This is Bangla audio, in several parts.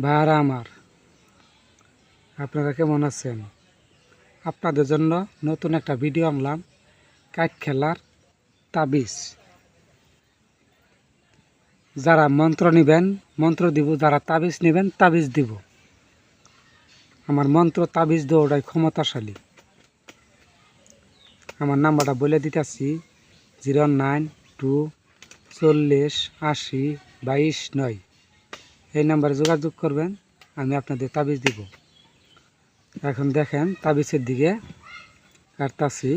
ভাইরা আমার, আপনারা কেমন আছেন? আপনাদের জন্য নতুন একটা ভিডিও আনলাম। কাঠ খেলার তাবিজ। যারা মন্ত্র নেবেন মন্ত্র দিব, যারা তাবিজ নেবেন তাবিজ দিব। আমার মন্ত্র তাবিজ দেওয়াটাই ক্ষমতাশালী। আমার নাম্বারটা বলে দিতেছি 09240802229। এই নাম্বারে যোগাযোগ করবেন, আমি আপনাদের তাবিজ দিব। এখন দেখেন তাবিজের দিকে কাটতাছি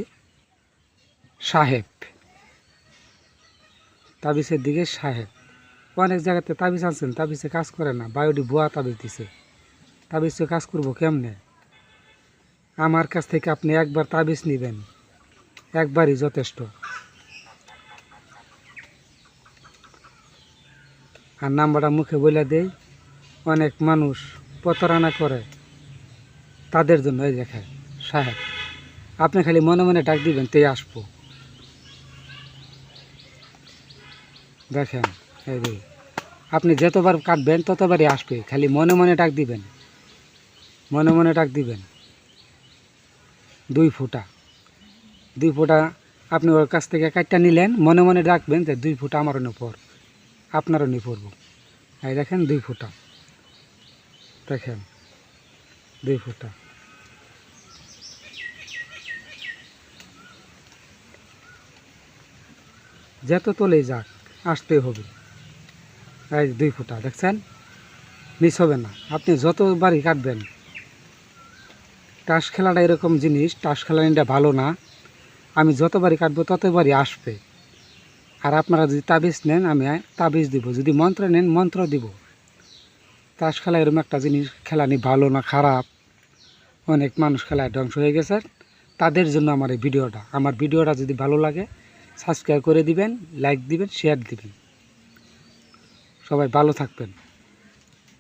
সাহেব, তাবিজের দিকে সাহেব। অনেক জায়গাতে তাবিজ আনছেন, তাবিজে কাজ করে না, বায়োডি ভুয়া তাবিজ দিছে। তাবিজে কাজ করবো কেমনে? আমার কাছ থেকে আপনি একবার তাবিজ নেবেন, একবারই যথেষ্ট। আর নাম্বারটা মুখে বলে দেই, অনেক মানুষ প্রতারণা করে, তাদের জন্য এই দেখেন সাহেব। আপনি খালি মনে মনে ডাক দিবেন, তেই আসবো। দেখেন এই যে আপনি যতবার কাটবেন ততবারই আসবে, খালি মনে মনে ডাক দিবেন, মনে মনে ডাক দিবেন। 2 ফুটা আপনি ওর কাছ থেকে কাটটা নিলেন, মনে মনে ডাকবেন যে 2 ফুটা আমারও নে পর, আপনারও নে পড়ব। এই দেখেন 2 ফুটা, দেখেন 2 ফুটা। যত তলেই যাক আসতে হবে। এই 2 ফুটা দেখছেন, মিস হবে না। আপনি যতবারই কাটবেন, তাস খেলাটা এরকম জিনিস, তাস খেলাটা ভালো না। আমি যতবারই কাটবো ততবারই আসবে। আর আপনারা যদি তাবিজ নেন, আমি তাবিজ দিব। যদি মন্ত্র নেন, মন্ত্র দিব। তাস খেলা এরকম একটা জিনিস, খেলানি ভালো না খারাপ, অনেক মানুষ খেলায় ধ্বংস হয়ে গেছে। তাদের জন্য আমার এই ভিডিওটা। আমার ভিডিওটা যদি ভালো লাগে সাবস্ক্রাইব করে দিবেন, লাইক দিবেন, শেয়ার দিবেন। সবাই ভালো থাকবেন।